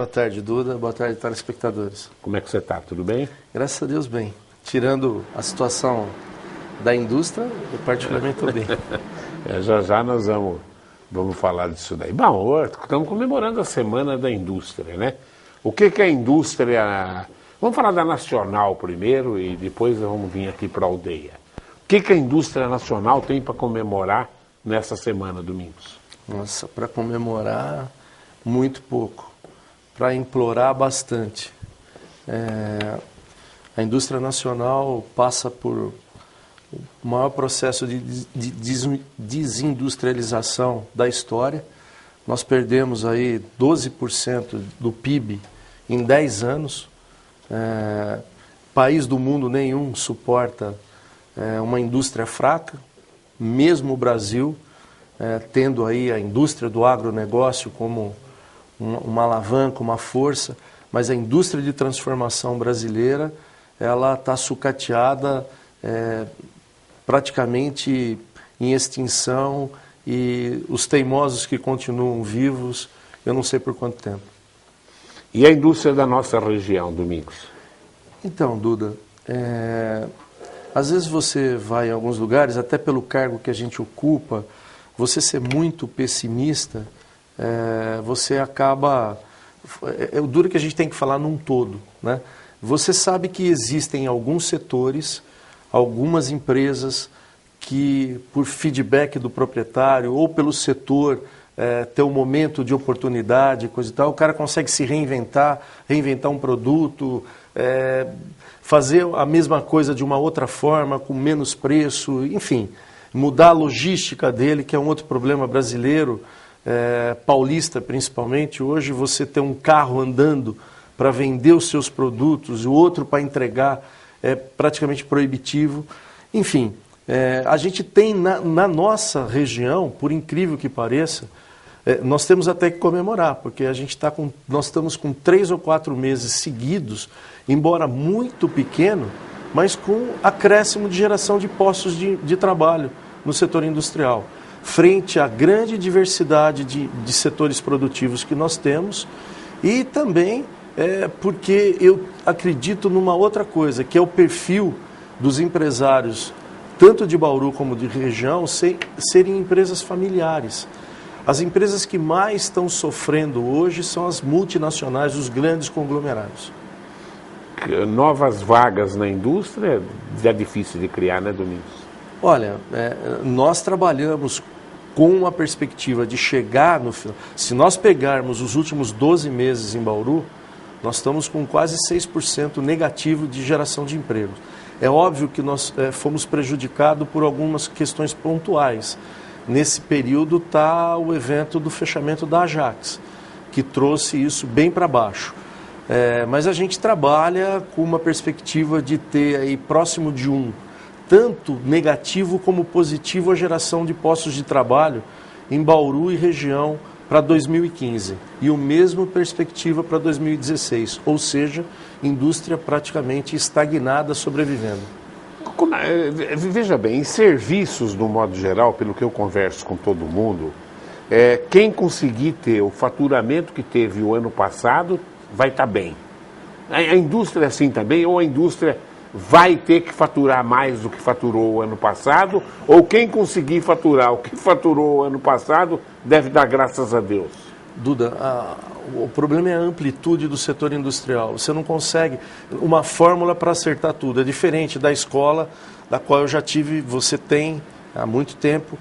Boa tarde, Duda. Boa tarde, telespectadores. Como é que você está? Tudo bem? Graças a Deus, bem. Tirando a situação da indústria, eu particularmente estou bem. Já nós vamos falar disso daí. Bom, hoje estamos comemorando a Semana da Indústria, né? O que é a indústria... Vamos falar da nacional primeiro e depois vamos vir aqui para a aldeia. O que a indústria nacional tem para comemorar nessa semana, Domingos? Nossa, para comemorar, muito pouco. Para implorar, bastante. A indústria nacional passa por o maior processo de desindustrialização da história. Nós perdemos aí 12% do PIB em 10 anos. País do mundo nenhum suporta uma indústria fraca, mesmo o Brasil, tendo aí a indústria do agronegócio como uma alavanca, uma força, mas a indústria de transformação brasileira, ela está sucateada, praticamente em extinção, e os teimosos que continuam vivos, eu não sei por quanto tempo. E a indústria da nossa região, Domingos? Então, Duda, às vezes você vai em alguns lugares, até pelo cargo que a gente ocupa, você ser muito pessimista, você acaba... É o duro que a gente tem que falar num todo, né? Você sabe que existem alguns setores, algumas empresas que, por feedback do proprietário ou pelo setor, ter um momento de oportunidade, coisa e tal, o cara consegue se reinventar um produto, fazer a mesma coisa de uma outra forma, com menos preço, enfim, mudar a logística dele, que é um outro problema brasileiro, paulista principalmente. Hoje você ter um carro andando para vender os seus produtos e o outro para entregar é praticamente proibitivo. Enfim, a gente tem na nossa região, por incrível que pareça, nós temos até que comemorar, porque nós estamos com 3 ou 4 meses seguidos, embora muito pequeno, mas com acréscimo de geração de postos de trabalho no setor industrial, frente à grande diversidade de setores produtivos que nós temos, e também porque eu acredito numa outra coisa, que é o perfil dos empresários, tanto de Bauru como de região, serem empresas familiares. As empresas que mais estão sofrendo hoje são as multinacionais, os grandes conglomerados. Novas vagas na indústria é difícil de criar, né, Domingos? Olha, nós trabalhamos com a perspectiva de chegar no final. Se nós pegarmos os últimos 12 meses em Bauru, nós estamos com quase 6% negativo de geração de empregos. É óbvio que nós fomos prejudicados por algumas questões pontuais. Nesse período está o evento do fechamento da Ajax, que trouxe isso bem para baixo. Mas a gente trabalha com uma perspectiva de ter aí próximo de tanto negativo como positivo a geração de postos de trabalho em Bauru e região para 2015. E o mesmo perspectiva para 2016, ou seja, indústria praticamente estagnada, sobrevivendo. Veja bem, em serviços, no modo geral, pelo que eu converso com todo mundo, quem conseguir ter o faturamento que teve o ano passado, vai estar bem. A indústria é assim também, ou a indústria vai ter que faturar mais do que faturou o ano passado, ou quem conseguir faturar o que faturou o ano passado, deve dar graças a Deus. Duda, o problema é a amplitude do setor industrial. Você não consegue uma fórmula para acertar tudo. É diferente da escola, da qual eu já tive, você tem há muito tempo.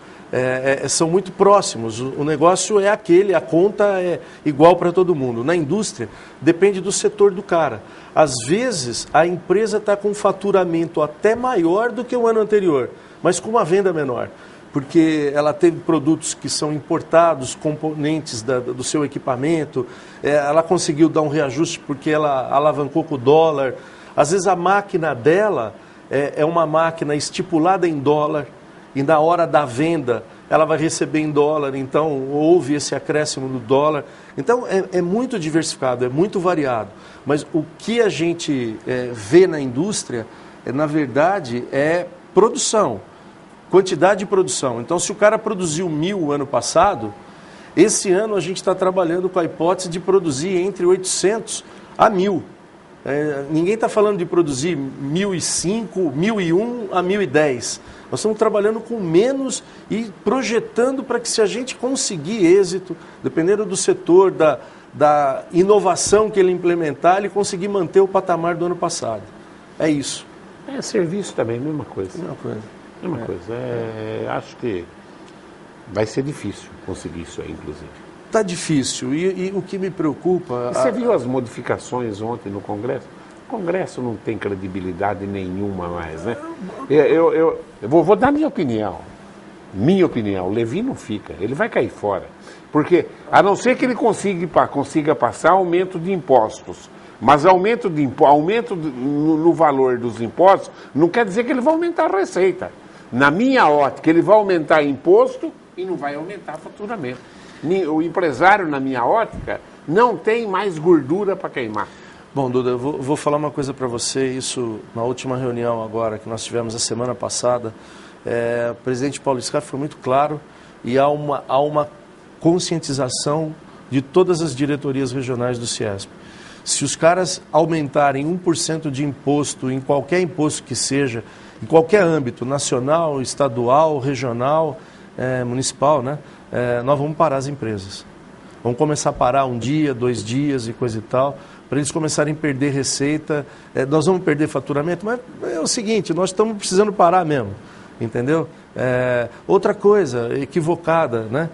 São muito próximos. O negócio é aquele, a conta é igual para todo mundo. Na indústria, depende do setor do cara. Às vezes, a empresa está com um faturamento até maior do que o ano anterior, mas com uma venda menor. Porque ela teve produtos que são importados, componentes do seu equipamento, ela conseguiu dar um reajuste porque ela alavancou com o dólar. Às vezes a máquina dela é uma máquina estipulada em dólar e na hora da venda ela vai receber em dólar, então houve esse acréscimo do dólar. Então é muito diversificado, é muito variado. Mas o que a gente vê na indústria, na verdade, é produção. Quantidade de produção. Então, se o cara produziu 1.000 ano passado, Esse ano a gente está trabalhando com a hipótese de produzir entre 800 a 1.000. Ninguém está falando de produzir 1.005, 1.001 a 1.010. Nós estamos trabalhando com menos e projetando para que, se a gente conseguir êxito, dependendo do setor, da inovação que ele implementar, ele conseguir manter o patamar do ano passado. É isso. Serviço também, mesma coisa. Mesma coisa. Mesma coisa. Acho que vai ser difícil conseguir isso aí, inclusive. Está difícil. E o que me preocupa... Você viu as modificações ontem no Congresso? O Congresso não tem credibilidade nenhuma mais, né? Eu vou dar minha opinião. Minha opinião. O Levi não fica. Ele vai cair fora. Porque, a não ser que ele consiga passar aumento de impostos, mas aumento no valor dos impostos não quer dizer que ele vai aumentar a receita. Na minha ótica, ele vai aumentar imposto e não vai aumentar faturamento. O empresário, na minha ótica, não tem mais gordura para queimar. Bom, Duda, eu vou falar uma coisa para você, isso na última reunião agora que nós tivemos a semana passada, o presidente Paulo Scarpa foi muito claro e há uma conscientização de todas as diretorias regionais do CIESP. Se os caras aumentarem 1% de imposto em qualquer imposto que seja, em qualquer âmbito, nacional, estadual, regional, municipal, né? Nós vamos parar as empresas. Vamos começar a parar 1 dia, 2 dias e coisa e tal, para eles começarem a perder receita. Nós vamos perder faturamento, mas é o seguinte, nós estamos precisando parar mesmo, entendeu? Outra coisa equivocada, né?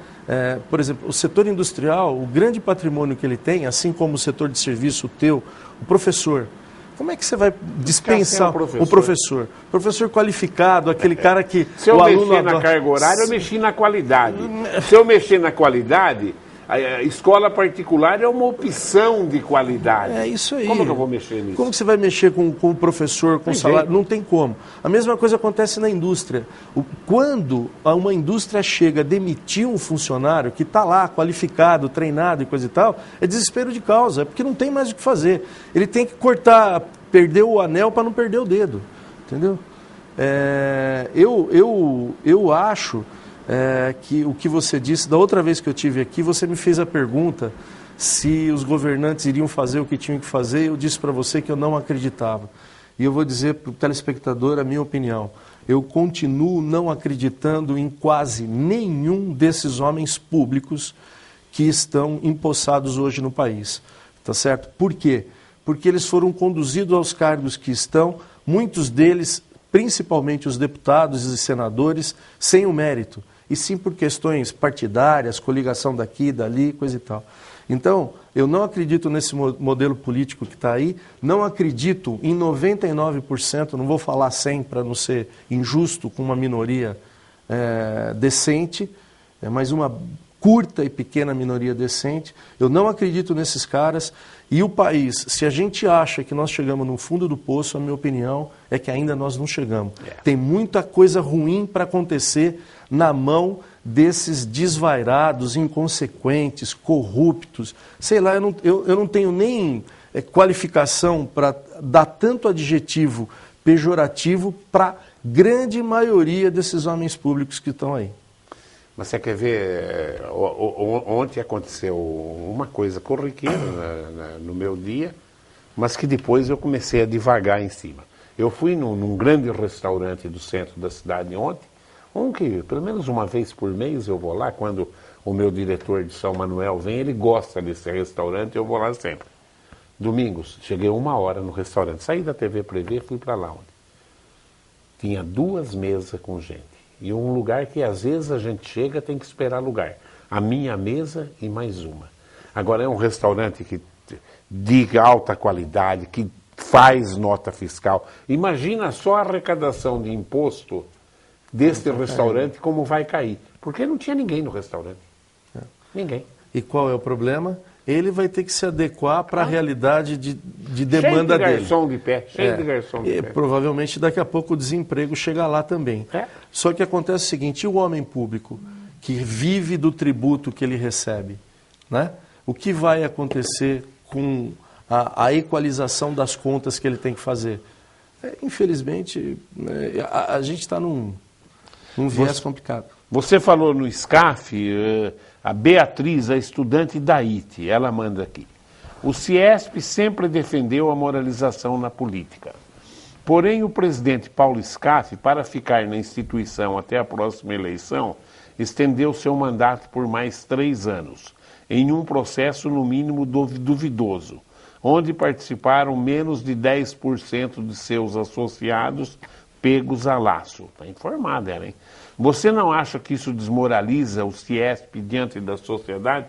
Por exemplo, o setor industrial, o grande patrimônio que ele tem, assim como o setor de serviço, o teu, o professor. Como é que você vai dispensar o professor? Professor qualificado, aquele cara que... Se eu mexer na carga horária, eu mexi na qualidade. Se eu mexer na qualidade, a escola particular é uma opção de qualidade. É isso aí. Como que eu vou mexer nisso? Como que você vai mexer com o professor, com o salário? Não tem como. A mesma coisa acontece na indústria. Quando uma indústria chega a demitir um funcionário que está lá, qualificado, treinado e coisa e tal, é desespero de causa, é porque não tem mais o que fazer. Ele tem que cortar, perder o anel para não perder o dedo. Entendeu? Eu acho... que o que você disse, da outra vez que eu tive aqui, você me fez a pergunta se os governantes iriam fazer o que tinham que fazer, e eu disse para você que eu não acreditava. E eu vou dizer para o telespectador a minha opinião. Eu continuo não acreditando em quase nenhum desses homens públicos que estão empossados hoje no país. Tá certo? Por quê? Porque eles foram conduzidos aos cargos que estão, muitos deles, principalmente os deputados e senadores, sem o mérito, e sim por questões partidárias, coligação daqui, dali, coisa e tal. Então, eu não acredito nesse modelo político que está aí, não acredito em 99%, não vou falar 100% para não ser injusto com uma minoria decente, mas uma curta e pequena minoria decente. Eu não acredito nesses caras. E o país, se a gente acha que nós chegamos no fundo do poço, a minha opinião é que ainda nós não chegamos. Tem muita coisa ruim para acontecer na mão desses desvairados, inconsequentes, corruptos. Sei lá, eu não tenho nem qualificação para dar tanto adjetivo pejorativo para a grande maioria desses homens públicos que estão aí. Mas você quer ver, ontem aconteceu uma coisa corriqueira no meu dia, mas que depois eu comecei a devagar em cima. Eu fui num grande restaurante do centro da cidade ontem, que pelo menos uma vez por mês eu vou lá, quando o meu diretor de São Manuel vem, ele gosta desse restaurante, eu vou lá sempre. Domingos, cheguei 1 hora no restaurante, saí da TV Prevê, fui para lá ontem. Tinha 2 mesas com gente. E um lugar que às vezes a gente chega, tem que esperar lugar. A minha mesa e mais uma. Agora é um restaurante de alta qualidade, que faz nota fiscal. Imagina só a arrecadação de imposto deste restaurante, como vai cair. Porque não tinha ninguém no restaurante. Ninguém. E qual é o problema? Ele vai ter que se adequar para a realidade de demanda dele. Cheio de garçom de pé, cheio de garçom de pé. Provavelmente daqui a pouco o desemprego chega lá também. Só que acontece o seguinte, e o homem público que vive do tributo que ele recebe, né? O que vai acontecer com a equalização das contas que ele tem que fazer? Infelizmente, a gente está num viés complicado. Você falou no SCAF, a Beatriz, a estudante da IT, ela manda aqui. O CIESP sempre defendeu a moralização na política. Porém, o presidente Paulo Scaff, para ficar na instituição até a próxima eleição, estendeu seu mandato por mais 3 anos, em um processo no mínimo duvidoso, onde participaram menos de 10% de seus associados pegos a laço. Está informada ela, hein? Você não acha que isso desmoraliza o CIESP diante da sociedade?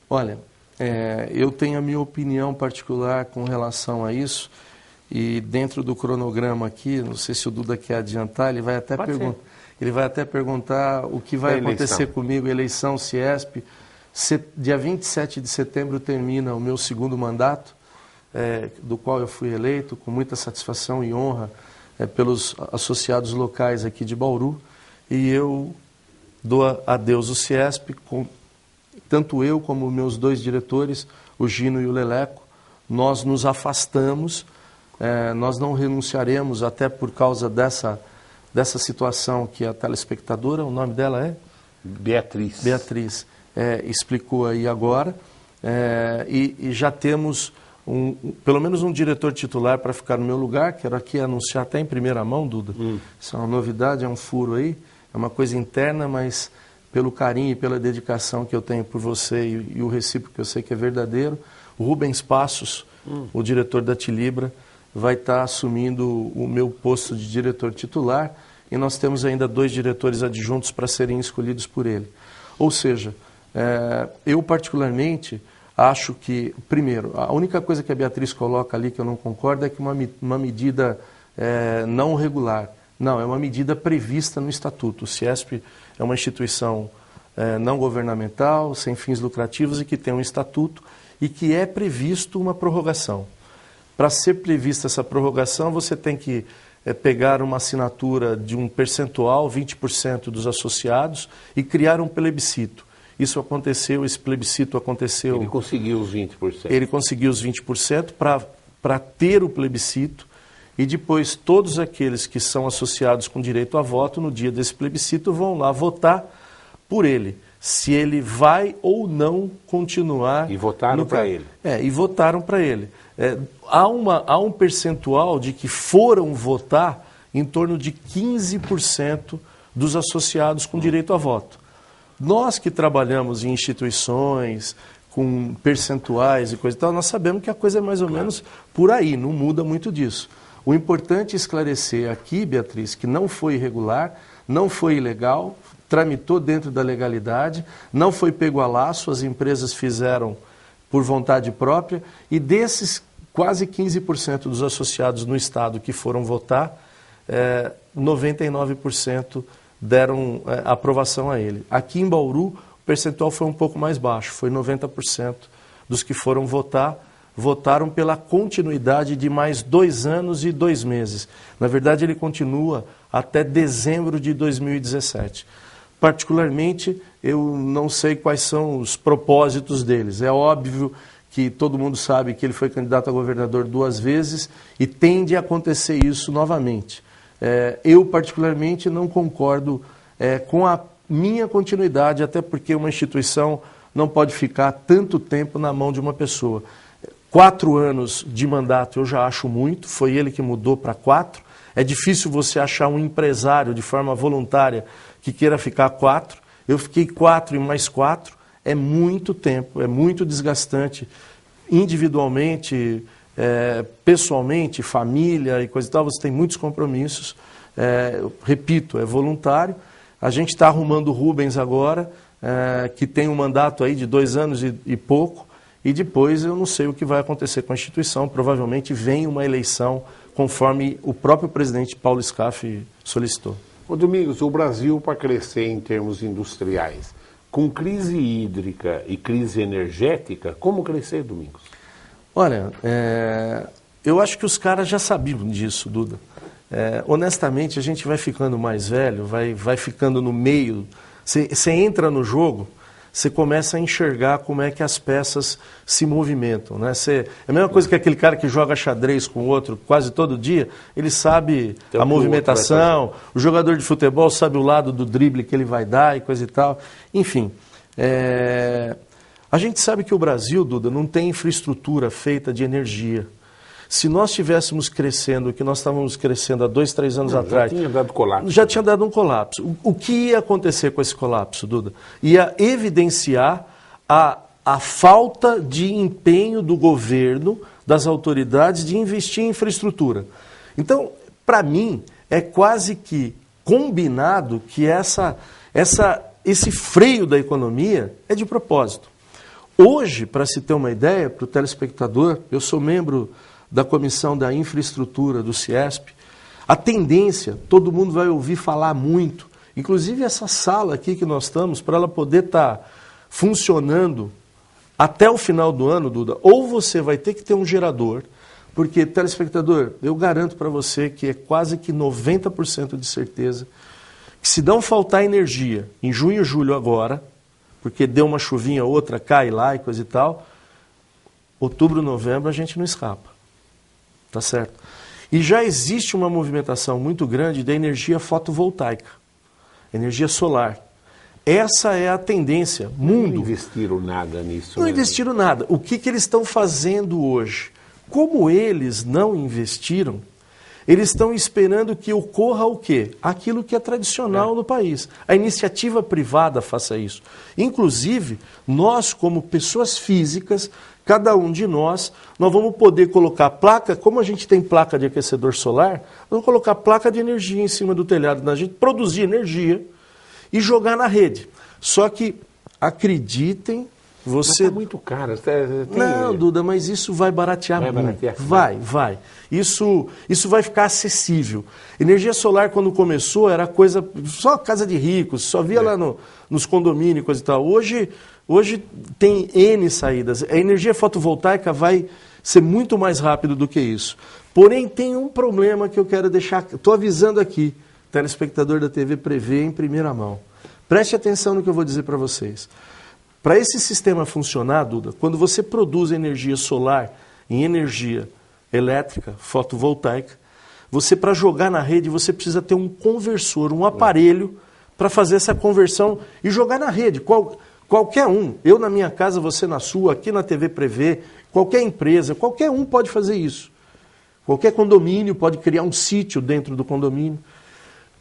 Olha, eu tenho a minha opinião particular com relação a isso, e dentro do cronograma aqui, não sei se o Duda quer adiantar, ele vai até perguntar o que vai acontecer comigo, eleição CIESP. Dia 27 de setembro termina o meu 2º mandato, do qual eu fui eleito com muita satisfação e honra pelos associados locais aqui de Bauru, e eu dou adeus ao CIESP, tanto eu como meus 2 diretores, o Gino e o Leleco, nós nos afastamos, nós não renunciaremos até por causa dessa situação que a telespectadora, o nome dela é? Beatriz. Beatriz, explicou aí agora, e já temos pelo menos um diretor titular para ficar no meu lugar. Quero aqui anunciar até em primeira mão, Duda. Isso é uma novidade, é um furo aí, é uma coisa interna, mas pelo carinho e pela dedicação que eu tenho por você e o recíproco que eu sei que é verdadeiro, o Rubens Passos, o diretor da Tilibra, vai estar assumindo o meu posto de diretor titular, e nós temos ainda 2 diretores adjuntos para serem escolhidos por ele. Ou seja, eu particularmente acho que, primeiro, a única coisa que a Beatriz coloca ali que eu não concordo é que uma medida não regular. Não, é uma medida prevista no Estatuto. O CIESP é uma instituição não governamental, sem fins lucrativos, e que tem um estatuto e que é previsto uma prorrogação. Para ser prevista essa prorrogação, você tem que pegar uma assinatura de um percentual, 20% dos associados, e criar um plebiscito. Isso aconteceu, esse plebiscito aconteceu... Ele conseguiu os 20%. Ele conseguiu os 20% para ter o plebiscito, e depois todos aqueles que são associados com direito a voto, no dia desse plebiscito, vão lá votar por ele, se ele vai ou não continuar... E votaram para ele. E votaram para ele. Há um percentual de que foram votar em torno de 15% dos associados com direito a voto. Nós que trabalhamos em instituições com percentuais e coisa e tal, nós sabemos que a coisa é mais ou menos por aí, não muda muito disso. O importante é esclarecer aqui, Beatriz, que não foi irregular, não foi ilegal, tramitou dentro da legalidade, não foi pego a laço, as empresas fizeram por vontade própria, e desses quase 15% dos associados no Estado que foram votar, 99% deram aprovação a ele. Aqui em Bauru, o percentual foi um pouco mais baixo, foi 90% dos que foram votar, votaram pela continuidade de mais 2 anos e 2 meses. Na verdade, ele continua até dezembro de 2017. Particularmente, eu não sei quais são os propósitos deles. É óbvio que todo mundo sabe que ele foi candidato a governador 2 vezes e tende a acontecer isso novamente. Eu, particularmente, não concordo com a minha continuidade, até porque uma instituição não pode ficar tanto tempo na mão de uma pessoa. 4 anos de mandato eu já acho muito, foi ele que mudou para 4. É difícil você achar um empresário de forma voluntária que queira ficar 4. Eu fiquei 4 e mais 4, é muito tempo, é muito desgastante, individualmente, pessoalmente, família e coisa e tal, você tem muitos compromissos. Eu repito, é voluntário. A gente está arrumando o Rubens agora, que tem um mandato aí de 2 anos e pouco, e depois eu não sei o que vai acontecer com a instituição. Provavelmente vem uma eleição conforme o próprio presidente Paulo Scaff solicitou. Ô Domingos, o Brasil, para crescer em termos industriais, com crise hídrica e crise energética, como crescer, Domingos? Olha, eu acho que os caras já sabiam disso, Duda. Honestamente, a gente vai ficando mais velho, vai ficando no meio, você entra no jogo, você começa a enxergar como é que as peças se movimentam, né? É a mesma coisa que aquele cara que joga xadrez com o outro quase todo dia, ele sabe Então, a movimentação, o jogador de futebol sabe o lado do drible que ele vai dar e coisa e tal. Enfim, a gente sabe que o Brasil, Duda, não tem infraestrutura feita de energia. Se nós estivéssemos crescendo o que nós estávamos crescendo há 2, 3 anos atrás... Já tinha dado colapso. Já tinha dado um colapso. O que ia acontecer com esse colapso, Duda? Ia evidenciar a falta de empenho do governo, das autoridades, de investir em infraestrutura. Então, para mim, é quase que combinado que esse freio da economia é de propósito. Hoje, para se ter uma ideia, para o telespectador, eu sou membro da Comissão da Infraestrutura do CIESP, a tendência, todo mundo vai ouvir falar muito, inclusive essa sala aqui que nós estamos, para ela poder estar funcionando até o final do ano, Duda, ou você vai ter que ter um gerador, porque, telespectador, eu garanto para você que é quase que 90% de certeza que se não faltar energia em junho e julho agora, porque deu uma chuvinha, outra cai lá e coisa e tal, outubro, novembro a gente não escapa. Tá certo? E já existe uma movimentação muito grande da energia fotovoltaica, energia solar. Essa é a tendência. Mundo. Não investiram nada nisso. Não investiram nada. O que eles estão fazendo hoje? Como eles não investiram, eles estão esperando que ocorra o quê? Aquilo que é tradicional no país. A iniciativa privada faça isso. Inclusive, nós como pessoas físicas, cada um de nós vamos poder colocar placa, como a gente tem placa de aquecedor solar, vamos colocar placa de energia em cima do telhado da gente, produzir energia e jogar na rede. Só que, acreditem, você... Mas tá muito caro. Não, Duda, mas isso vai baratear muito. Baratear? Vai. Isso vai ficar acessível. Energia solar, quando começou, era coisa... Só casa de ricos, só via lá nos condomínios e coisa e tal. Hoje tem N saídas. A energia fotovoltaica vai ser muito mais rápido do que isso. Porém, tem um problema que eu quero deixar... Estou avisando aqui, telespectador da TV Prevê em primeira mão. Preste atenção no que eu vou dizer para vocês. Para esse sistema funcionar, Duda, quando você produz energia solar em energia elétrica, fotovoltaica, você, para jogar na rede, você precisa ter um conversor, um aparelho para fazer essa conversão e jogar na rede. Qualquer um, eu na minha casa, você na sua, aqui na TV Prevê, qualquer empresa, qualquer um pode fazer isso. Qualquer condomínio pode criar um sítio dentro do condomínio.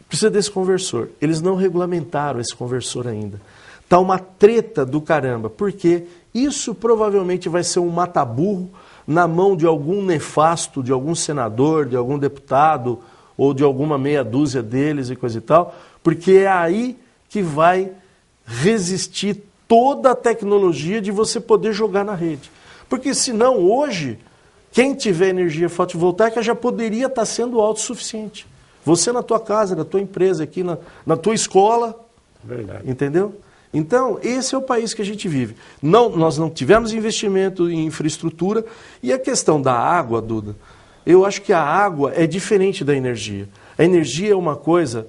Precisa desse conversor. Eles não regulamentaram esse conversor ainda. Está uma treta do caramba, porque isso provavelmente vai ser um mata-burro na mão de algum nefasto, de algum senador, de algum deputado, ou de alguma meia dúzia deles e coisa e tal, porque é aí que vai resistir toda a tecnologia de você poder jogar na rede. Porque senão hoje, quem tiver energia fotovoltaica já poderia estar sendo autossuficiente. Você na tua casa, na tua empresa, aqui na tua escola. Verdade. Entendeu? Então, esse é o país que a gente vive. Nós não tivemos investimento em infraestrutura. E a questão da água, Duda, eu acho que a água é diferente da energia. A energia é uma coisa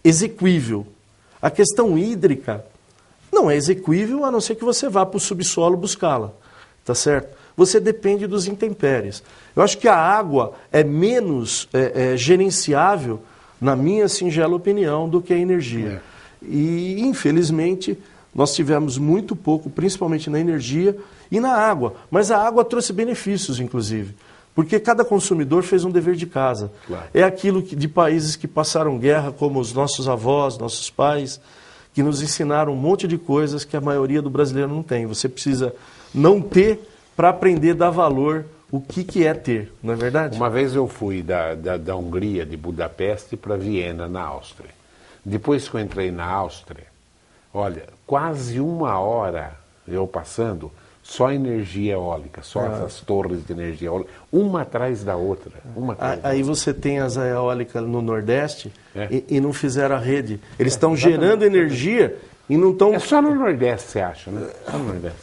exequível. A questão hídrica não é exequível, a não ser que você vá para o subsolo buscá-la. Tá certo? Você depende dos intempéries. Eu acho que a água é menos gerenciável, na minha singela opinião, do que a energia. E, infelizmente, nós tivemos muito pouco, principalmente na energia e na água. Mas a água trouxe benefícios, inclusive. Porque cada consumidor fez um dever de casa. Claro. É aquilo de países que passaram guerra, como os nossos avós, nossos pais, que nos ensinaram um monte de coisas que a maioria do brasileiro não tem. Você precisa não ter para aprender a dar valor o que é ter, não é verdade? Uma vez eu fui da Hungria, de Budapeste, para Viena, na Áustria. Depois que eu entrei na Áustria, olha, quase 1 hora eu passando, só energia eólica, só essas torres de energia eólica, uma atrás da outra. Aí você tem as eólicas no Nordeste e não fizeram a rede. Eles estão gerando energia e não estão... É só no Nordeste, você acha, né? Só no Nordeste.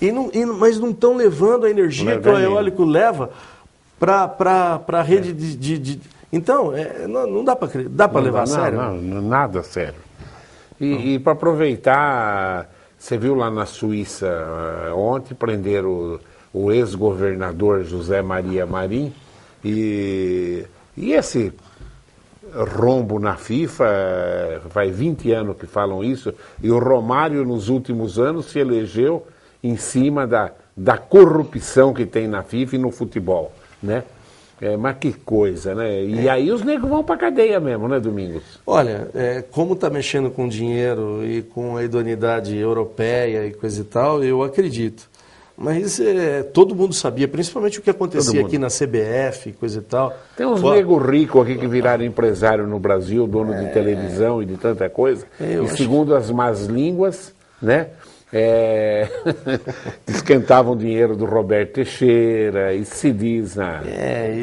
Mas não estão levando a energia que o eólico leva para a rede de... Então, não dá para levar a sério? Não, nada a sério. E para aproveitar, Você viu lá na Suíça, ontem prenderam o ex-governador José Maria Marim e esse rombo na FIFA, faz 20 anos que falam isso, e o Romário nos últimos anos se elegeu em cima da corrupção que tem na FIFA e no futebol, né? Mas que coisa, né? E aí os negros vão pra cadeia mesmo, né, Domingos? Olha, como está mexendo com dinheiro e com a idoneidade europeia e coisa e tal, eu acredito. Mas todo mundo sabia, principalmente o que acontecia aqui na CBF, coisa e tal. Tem uns negros ricos aqui que viraram empresário no Brasil, dono de televisão e de tanta coisa. E segundo as más línguas, né? Esquentavam dinheiro do Roberto Teixeira, e se diz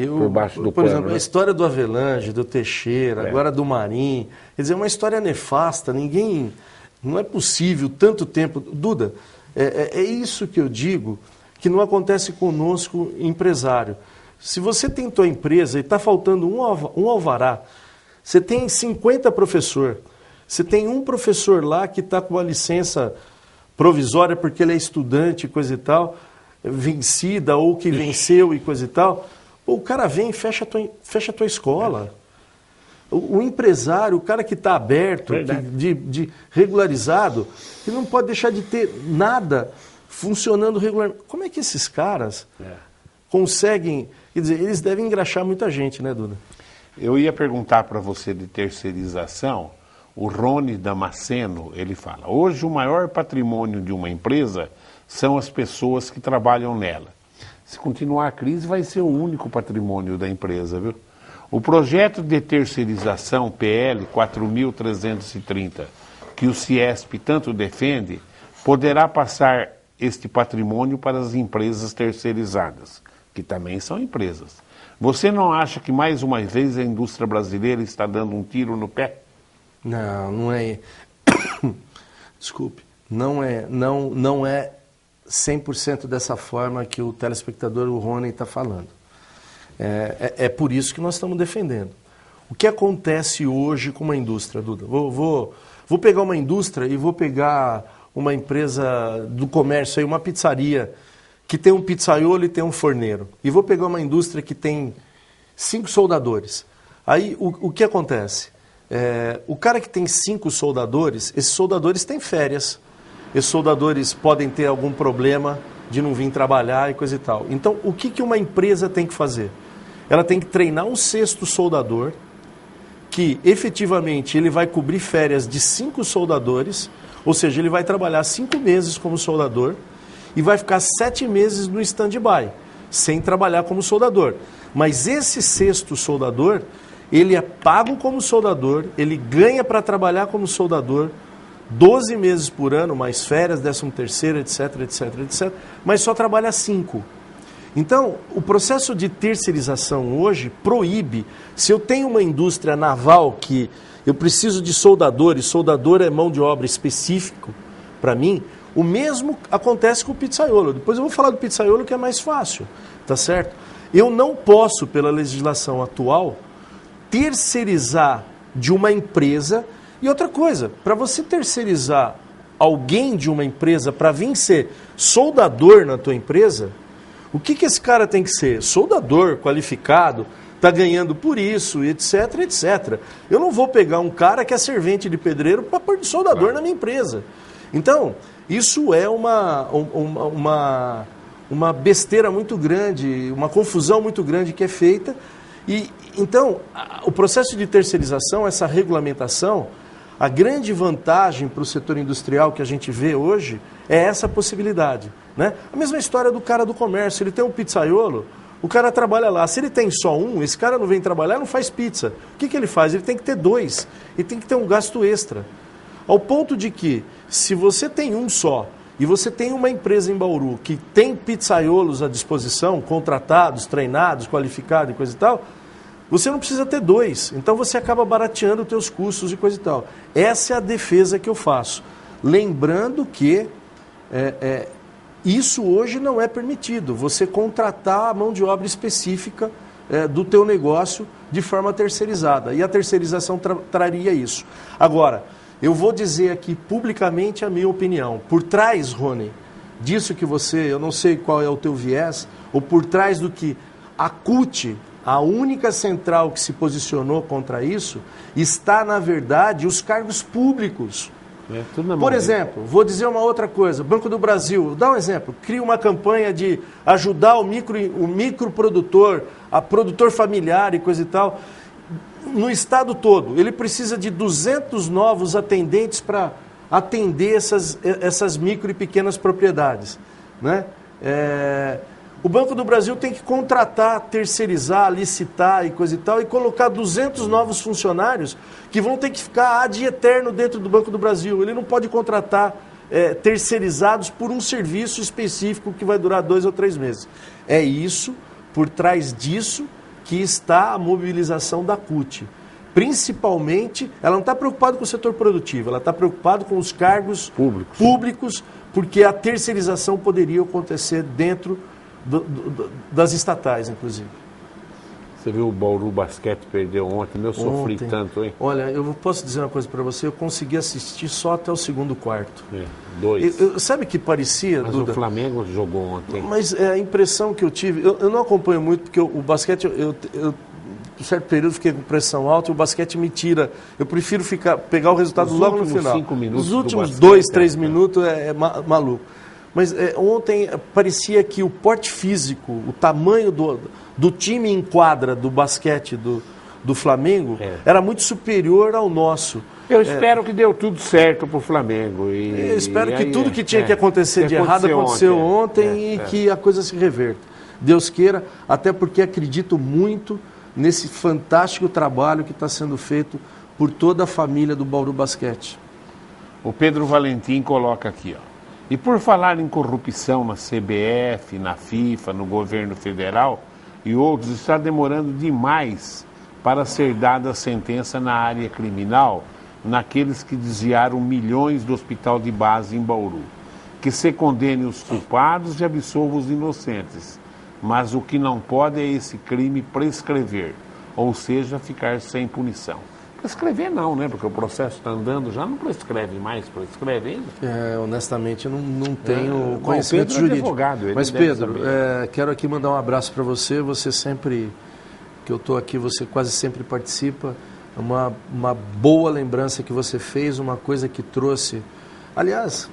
por baixo do pano. Por exemplo, né? A história do Avelange, do Teixeira, agora do Marim, quer dizer, é uma história nefasta, não é possível tanto tempo. Duda, é isso que eu digo, que não acontece conosco, empresário. Se você tem tua empresa e está faltando um alvará, você tem 50 professores, você tem um professor lá que está com a licença provisória porque ele é estudante, coisa e tal, vencida ou que venceu e coisa e tal, o cara vem e fecha a tua escola. O empresário, o cara que está aberto, de regularizado, que não pode deixar de ter nada funcionando regularmente. Como é que esses caras conseguem... Quer dizer, eles devem engraxar muita gente, né, Duda? Eu ia perguntar para você de terceirização. O Rony Damasceno, ele fala, hoje o maior patrimônio de uma empresa são as pessoas que trabalham nela. Se continuar a crise, vai ser o único patrimônio da empresa, viu? O projeto de terceirização PL 4.330, que o Ciesp tanto defende, poderá passar este patrimônio para as empresas terceirizadas, que também são empresas. Você não acha que mais uma vez a indústria brasileira está dando um tiro no pé? Não é. Desculpe. Não é 100% dessa forma que o telespectador, o Rony, está falando. É por isso que nós estamos defendendo. O que acontece hoje com uma indústria, Duda? Vou pegar uma indústria e vou pegar uma empresa do comércio, aí, uma pizzaria, que tem um pizzaiolo e tem um forneiro. E vou pegar uma indústria que tem 5 soldadores. Aí o que acontece? O cara que tem 5 soldadores, esses soldadores têm férias. Esses soldadores podem ter algum problema de não vir trabalhar e coisa e tal. Então, o que uma empresa tem que fazer? Ela tem que treinar um 6º soldador, que efetivamente ele vai cobrir férias de 5 soldadores, ou seja, ele vai trabalhar 5 meses como soldador e vai ficar 7 meses no stand-by, sem trabalhar como soldador. Mas esse 6º soldador, ele é pago como soldador, ele ganha para trabalhar como soldador 12 meses por ano, mais férias, 13º, etc, etc, etc, mas só trabalha 5. Então, o processo de terceirização hoje proíbe, se eu tenho uma indústria naval que eu preciso de soldadores, soldador é mão de obra específico para mim, o mesmo acontece com o pizzaiolo. Depois eu vou falar do pizzaiolo que é mais fácil, tá certo? Eu não posso, pela legislação atual, terceirizar de uma empresa. E outra coisa, para você terceirizar alguém de uma empresa para vir ser soldador na tua empresa, o que esse cara tem que ser? Soldador, qualificado, está ganhando por isso, etc, etc. Eu não vou pegar um cara que é servente de pedreiro para pôr de soldador na minha empresa. Então, isso é uma besteira muito grande, uma confusão muito grande que é feita. E então, o processo de terceirização, essa regulamentação, a grande vantagem para o setor industrial que a gente vê hoje é essa possibilidade, né? A mesma história do cara do comércio, ele tem um pizzaiolo, o cara trabalha lá. Se ele tem só um, esse cara não vem trabalhar, não faz pizza. O que ele faz? Ele tem que ter 2, ele tem que ter um gasto extra. Ao ponto de que, se você tem um só, e você tem uma empresa em Bauru que tem pizzaiolos à disposição, contratados, treinados, qualificados e coisa e tal, você não precisa ter 2. Então você acaba barateando os teus custos e coisa e tal. Essa é a defesa que eu faço. Lembrando que isso hoje não é permitido. Você contratar a mão de obra específica do teu negócio de forma terceirizada. E a terceirização traria isso. Agora, Eu vou dizer aqui publicamente a minha opinião. Por trás, Rony, disso que você, eu não sei qual é o teu viés, ou por trás do que a CUT, a única central que se posicionou contra isso, está, na verdade, os cargos públicos. Por exemplo, vou dizer uma outra coisa, Banco do Brasil, vou dar um exemplo, cria uma campanha de ajudar o microprodutor, a produtor familiar e coisa e tal, no estado todo. Ele precisa de 200 novos atendentes para atender essas micro e pequenas propriedades, né? O Banco do Brasil tem que contratar, terceirizar, licitar e coisa e tal, e colocar 200 novos funcionários que vão ter que ficar ad eterno dentro do Banco do Brasil. Ele não pode contratar terceirizados por um serviço específico que vai durar 2 ou 3 meses. É isso, por trás disso, que está a mobilização da CUT. Principalmente, ela não está preocupada com o setor produtivo, ela está preocupada com os cargos públicos, porque a terceirização poderia acontecer dentro das estatais, inclusive. Você viu o Bauru Basquete perdeu ontem, eu sofri tanto, hein? Olha, eu posso dizer uma coisa para você, eu consegui assistir só até o segundo quarto. 2. Sabe que parecia, mas Duda? O Flamengo jogou ontem. Mas a impressão que eu tive, eu não acompanho muito, porque o basquete, eu em certo período fiquei com pressão alta e o basquete me tira. Eu prefiro pegar o resultado logo no final. 5 minutos os últimos 2, 3 minutos é maluco. Mas ontem parecia que o porte físico, o tamanho do time em quadra do basquete do Flamengo era muito superior ao nosso. Eu espero que deu tudo certo para o Flamengo. Eu espero que tudo que tinha que acontecer de errado aconteceu ontem e que a coisa se reverta. Deus queira, até porque acredito muito nesse fantástico trabalho que está sendo feito por toda a família do Bauru Basquete. O Pedro Valentim coloca aqui, ó. E por falar em corrupção na CBF, na FIFA, no governo federal e outros, está demorando demais para ser dada a sentença na área criminal naqueles que desviaram milhões do hospital de base em Bauru. Que se condene os culpados e absolva os inocentes. Mas o que não pode é esse crime prescrever, ou seja, ficar sem punição. Prescrever não, né? Porque o processo está andando, já não prescreve mais, prescreve ainda. Honestamente, eu não tenho conhecimento jurídico. Advogado, mas, Pedro, quero aqui mandar um abraço para você. Você sempre, que eu estou aqui, você quase sempre participa. Uma boa lembrança que você fez, uma coisa que trouxe. Aliás,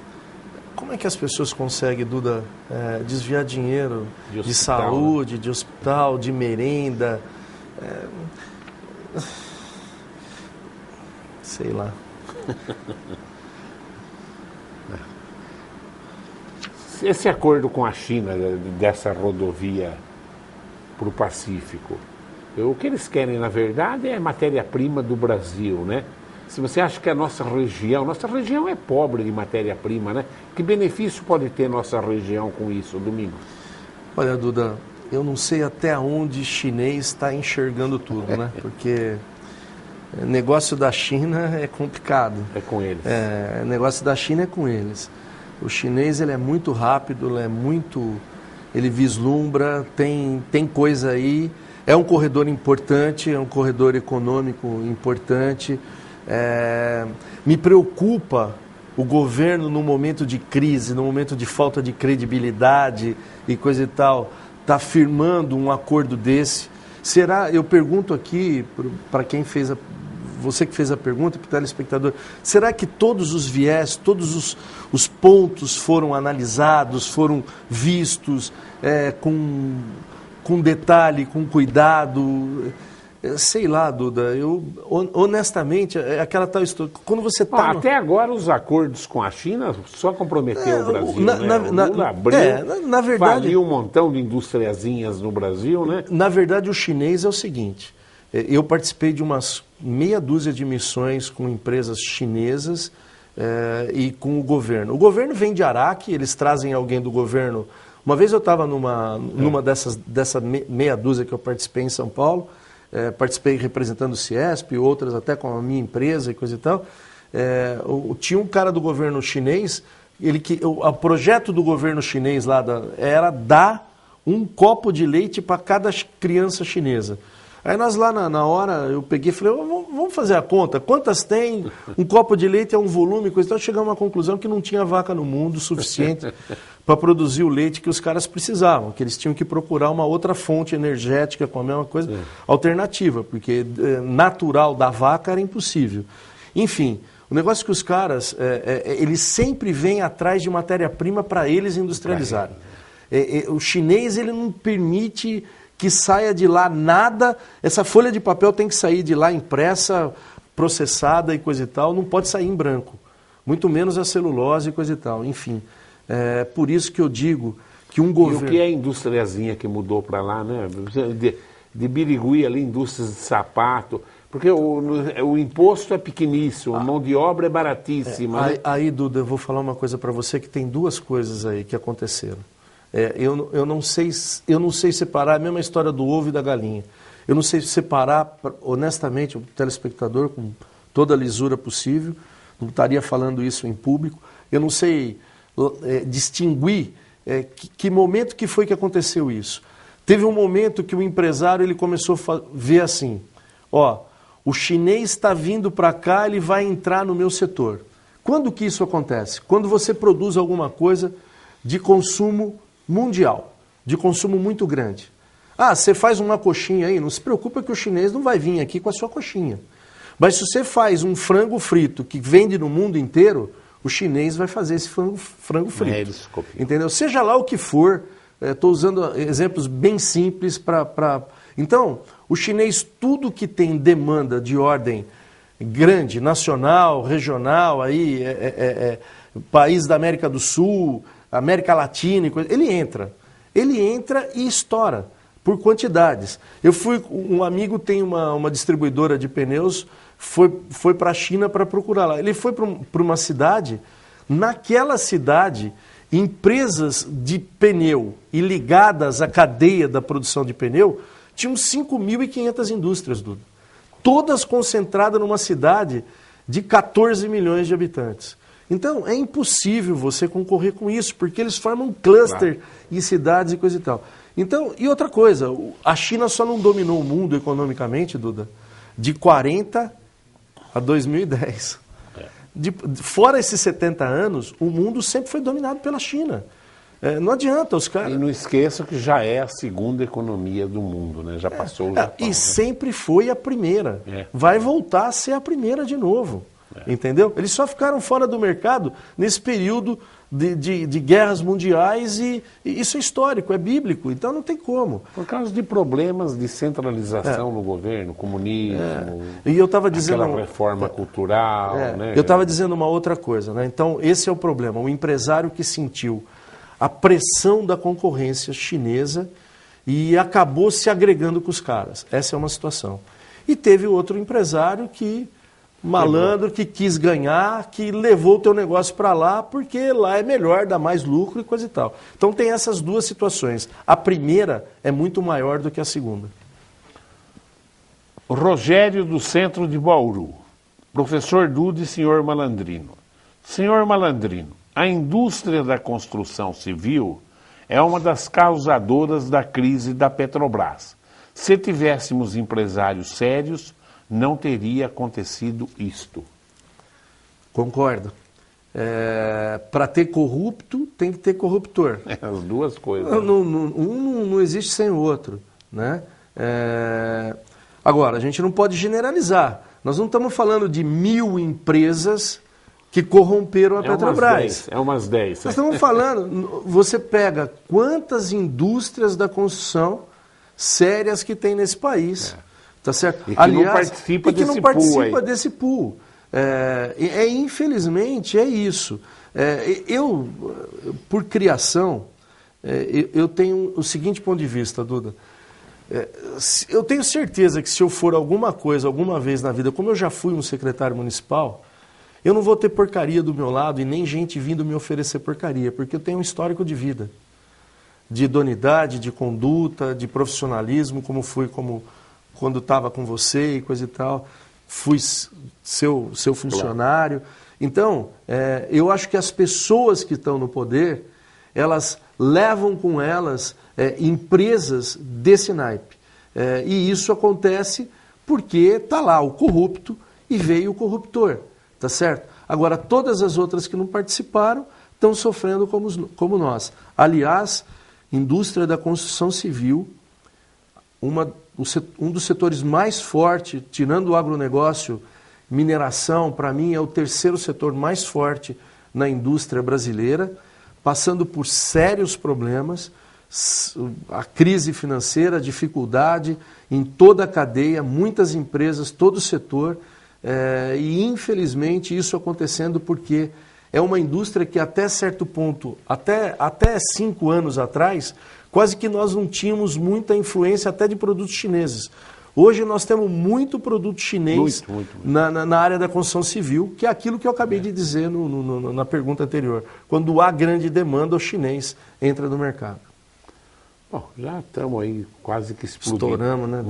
como é que as pessoas conseguem, Duda, desviar dinheiro de saúde, de hospital, de merenda? Sei lá. Esse acordo com a China, dessa rodovia para o Pacífico, o que eles querem, na verdade, é matéria-prima do Brasil, né? Se você acha que a nossa região é pobre de matéria-prima, né? Que benefício pode ter nossa região com isso, Domingos? Olha, Duda, eu não sei até onde chinês está enxergando tudo, né? Porque negócio da China é complicado. É com eles. Negócio da China é com eles. O chinês, ele é muito rápido, ele vislumbra, tem coisa aí. É um corredor importante, é um corredor econômico importante. Me preocupa o governo no momento de crise, no momento de falta de credibilidade e coisa e tal, tá firmando um acordo desse. Será, eu pergunto aqui para quem fez você que fez a pergunta, para o telespectador, será que todos os viés, todos os pontos foram analisados, foram vistos com detalhe, com cuidado? Sei lá, Duda, honestamente, é aquela tal história. Quando você está. Até agora os acordos com a China só comprometeu o Brasil, né? O Lula abriu, na verdade, faliu um montão de industriazinhas no Brasil, né? Na verdade, o chinês é o seguinte: eu participei de umas meia dúzia de missões com empresas chinesas e com o governo. O governo vem de Araque, eles trazem alguém do governo. Uma vez eu estava numa dessa meia dúzia que eu participei em São Paulo. Participei representando o Ciesp, outras até com a minha empresa e coisa e tal. Tinha um cara do governo chinês, o projeto do governo chinês lá era dar um copo de leite para cada criança chinesa. Aí nós lá na hora, eu peguei e falei, vamos fazer a conta, quantas tem, um copo de leite é um volume, coisa. Então chegamos a uma conclusão que não tinha vaca no mundo suficiente para produzir o leite que os caras precisavam, que eles tinham que procurar uma outra fonte energética com a mesma coisa, alternativa, porque natural da vaca era impossível. Enfim, o negócio é que os caras, eles sempre vêm atrás de matéria-prima para eles industrializarem. O chinês, ele não permite que saia de lá nada, essa folha de papel tem que sair de lá impressa, processada e coisa e tal, não pode sair em branco, muito menos a celulose e coisa e tal, enfim. Por isso que eu digo que um governo... E o que é a indústriazinha que mudou para lá, né? De Birigui ali, indústrias de sapato, porque o imposto é pequeníssimo, a mão de obra é baratíssima. Aí, Duda, eu vou falar uma coisa para você que tem duas coisas aí que aconteceram. Eu não sei separar, a mesma história do ovo e da galinha. Eu não sei separar, honestamente, o telespectador, com toda a lisura possível, não estaria falando isso em público, eu não sei distinguir que momento que foi que aconteceu isso. Teve um momento que o empresário ele começou a ver assim, o chinês está vindo para cá, ele vai entrar no meu setor. Quando que isso acontece? Quando você produz alguma coisa de consumo mundial, de consumo muito grande. Você faz uma coxinha aí, não se preocupa que o chinês não vai vir aqui com a sua coxinha. Mas se você faz um frango frito que vende no mundo inteiro, o chinês vai fazer esse frango frito. Entendeu? Seja lá o que for, estou usando exemplos bem simples para... Então, o chinês, tudo que tem demanda de ordem grande, nacional, regional, aí, país da América do Sul, América Latina, ele entra e estoura por quantidades. Um amigo tem uma distribuidora de pneus, foi para a China para procurar lá. Ele foi para uma cidade, naquela cidade, empresas de pneu e ligadas à cadeia da produção de pneu, tinham 5.500 indústrias, Duda. Todas concentradas numa cidade de 14 milhões de habitantes. Então, é impossível você concorrer com isso, porque eles formam um cluster em cidades e coisa e tal. Então, e outra coisa, a China só não dominou o mundo economicamente, Duda, de 40 a 2010. Fora esses 70 anos, o mundo sempre foi dominado pela China. Não adianta os caras... E não esqueça que já é a segunda economia do mundo, né? Já passou o Japão. E sempre foi a primeira. Vai voltar a ser a primeira de novo. Entendeu? Eles só ficaram fora do mercado nesse período de guerras mundiais e isso é histórico, é bíblico, então não tem como. Por causa de problemas de centralização no governo, comunismo, e eu tava dizendo, aquela reforma cultural. Né? Eu estava dizendo uma outra coisa, né? Então esse é o problema, o empresário que sentiu a pressão da concorrência chinesa e acabou se agregando com os caras. Essa é uma situação. E teve outro empresário malandro que quis ganhar, que levou o teu negócio para lá, porque lá é melhor, dá mais lucro e coisa e tal. Então tem essas duas situações. A primeira é muito maior do que a segunda. Rogério do Centro de Bauru. Professor Duda e senhor Malandrino. Senhor Malandrino, a indústria da construção civil é uma das causadoras da crise da Petrobras. Se tivéssemos empresários sérios, não teria acontecido isto. Concordo. Para ter corrupto, tem que ter corruptor. As duas coisas. Um não existe sem o outro. Né? Agora, a gente não pode generalizar. Nós não estamos falando de 1.000 empresas que corromperam a Petrobras. Umas 10. Nós estamos falando, você pega quantas indústrias da construção sérias que tem nesse país. Tá certo? E que não participa desse pool. Infelizmente, é isso. Eu, por criação, eu tenho o seguinte ponto de vista, Duda. Eu tenho certeza que se eu for alguma vez na vida, como eu já fui um secretário municipal, eu não vou ter porcaria do meu lado e nem gente vindo me oferecer porcaria, porque eu tenho um histórico de vida, de idoneidade, de conduta, de profissionalismo, como fui quando estava com você e coisa e tal, fui seu funcionário. Claro. Então, eu acho que as pessoas que estão no poder, elas levam com elas empresas desse naipe. E isso acontece porque está lá o corrupto e veio o corruptor, tá certo? Agora, todas as outras que não participaram estão sofrendo como nós. Aliás, indústria da construção civil, um dos setores mais fortes, tirando o agronegócio, mineração, para mim, é o terceiro setor mais forte na indústria brasileira, passando por sérios problemas, a crise financeira, a dificuldade em toda a cadeia, muitas empresas, todo o setor, e infelizmente isso acontecendo porque é uma indústria que até certo ponto, até 5 anos atrás, quase que nós não tínhamos muita influência até de produtos chineses. Hoje nós temos muito produto chinês muito. Na área da construção civil, que é aquilo que eu acabei de dizer na pergunta anterior. Quando há grande demanda, o chinês entra no mercado. Bom, já estamos aí quase que explodindo. Estouramos, né?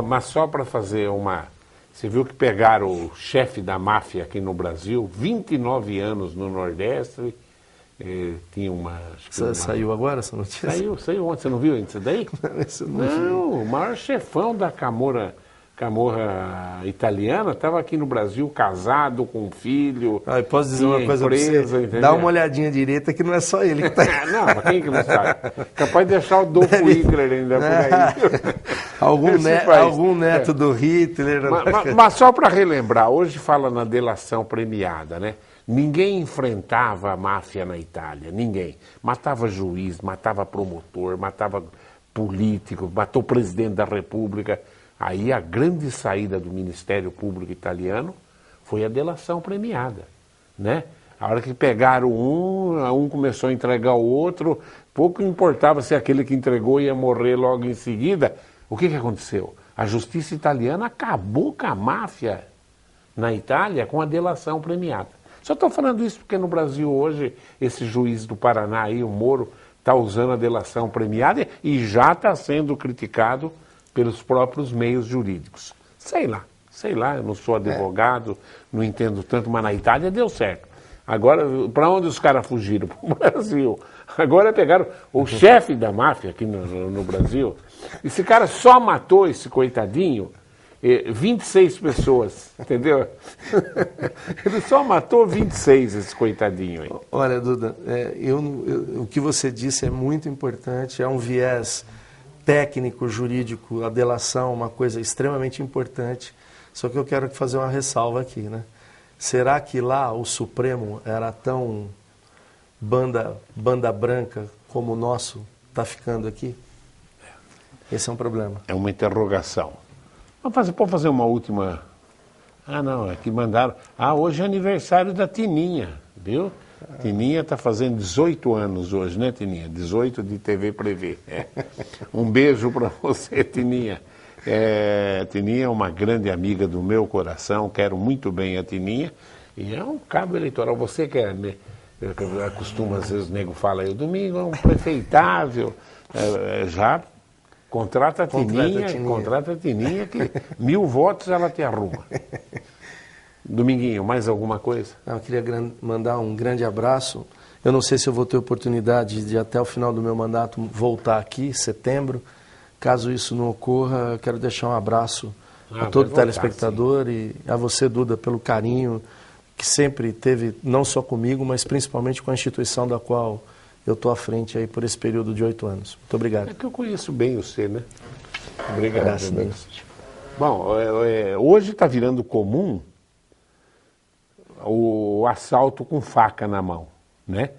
Mas só para fazer uma... Você viu que pegaram o chefe da máfia aqui no Brasil, 29 anos no Nordeste, tinha uma... Saiu agora essa notícia? Saiu ontem, você não viu isso daí? Não, o maior chefão da Camorra italiana estava aqui no Brasil, casado, com um filho. Posso dizer uma coisa para você? Dá uma olhadinha direita que não é só ele que está. Não, mas quem que não sabe? Capaz de deixar o Dolph Hitler ainda por aí. Algum neto do Hitler. Mas só para relembrar, hoje fala na delação premiada, né? Ninguém enfrentava a máfia na Itália, ninguém. Matava juiz, matava promotor, matava político, matou o presidente da República. Aí a grande saída do Ministério Público italiano foi a delação premiada, né? A hora que pegaram um começou a entregar o outro, pouco importava se aquele que entregou ia morrer logo em seguida. O que aconteceu? A justiça italiana acabou com a máfia na Itália com a delação premiada. Só estou falando isso porque no Brasil hoje, esse juiz do Paraná aí, o Moro, está usando a delação premiada e já está sendo criticado pelos próprios meios jurídicos. Sei lá, eu não sou advogado, não entendo tanto, mas na Itália deu certo. Agora, para onde os caras fugiram? Para o Brasil. Agora pegaram o chefe da máfia aqui no Brasil. Esse cara só matou esse coitadinho 26 pessoas, entendeu? Ele só matou 26, esse coitadinho aí. Olha, Duda, o que você disse é muito importante, é um viés técnico, jurídico, a delação, uma coisa extremamente importante, só que eu quero fazer uma ressalva aqui, né? Será que lá o Supremo era tão banda branca como o nosso está ficando aqui? Esse é um problema. É uma interrogação. Pode fazer uma última... não, é que mandaram... hoje é aniversário da Tininha, viu? Tininha está fazendo 18 anos hoje, né, Tininha? 18 de TV Prevê. Um beijo para você, Tininha. Tininha é uma grande amiga do meu coração, quero muito bem a Tininha. E é um cabo eleitoral. Você que acostuma, às vezes o nego fala aí, o domingo é um prefeitável. Já contrata a Tininha que 1000 votos ela te arruma. Dominguinho, mais alguma coisa? Eu queria mandar um grande abraço. Eu não sei se eu vou ter oportunidade de até o final do meu mandato voltar aqui, setembro. Caso isso não ocorra, eu quero deixar um abraço a todo telespectador e a você, Duda, pelo carinho que sempre teve, não só comigo, mas principalmente com a instituição da qual eu estou à frente aí por esse período de 8 anos. Muito obrigado. É que eu conheço bem você, né? Obrigado. Graças a Deus. Bom, hoje está virando comum o assalto com faca na mão, né?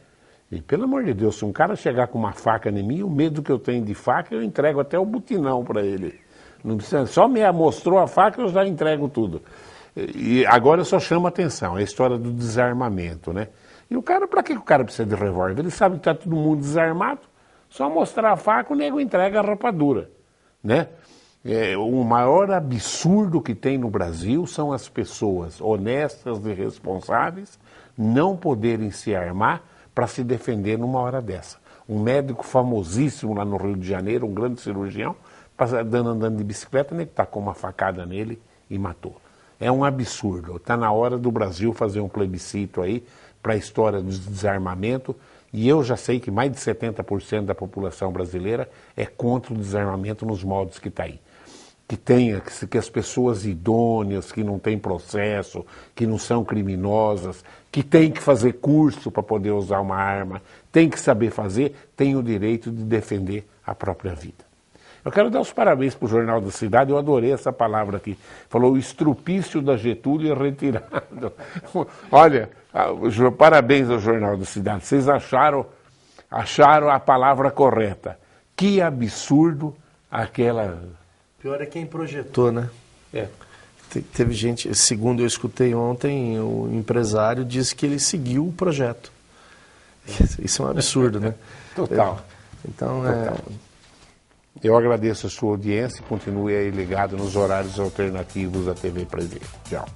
E pelo amor de Deus, se um cara chegar com uma faca em mim, o medo que eu tenho de faca, eu entrego até o butinão para ele. Não precisa, só me mostrou a faca, eu já entrego tudo. E agora eu só chamo a atenção, é a história do desarmamento, né? E o cara, para que o cara precisa de revólver? Ele sabe que está todo mundo desarmado, só mostrar a faca, o nego entrega a rapadura, né? O maior absurdo que tem no Brasil são as pessoas honestas e responsáveis não poderem se armar para se defender numa hora dessa. Um médico famosíssimo lá no Rio de Janeiro, um grande cirurgião, andando de bicicleta, né, tacou uma facada nele e matou. É um absurdo. Está na hora do Brasil fazer um plebiscito aí para a história do desarmamento, e eu já sei que mais de 70% da população brasileira é contra o desarmamento nos moldes que está aí. que as pessoas idôneas, que não têm processo, que não são criminosas, que têm que fazer curso para poder usar uma arma, têm que saber fazer, têm o direito de defender a própria vida. Eu quero dar os parabéns para o Jornal da Cidade, eu adorei essa palavra aqui. Falou o estrupício da Getúlio é retirado. Olha, parabéns ao Jornal da Cidade, vocês acharam a palavra correta. Que absurdo aquela... Pior é quem projetou, né? Teve gente, segundo eu escutei ontem, o empresário disse que ele seguiu o projeto. Isso é um absurdo, né? Total. Então, Total. Eu agradeço a sua audiência e continue aí ligado nos horários alternativos da TV Presente. Tchau.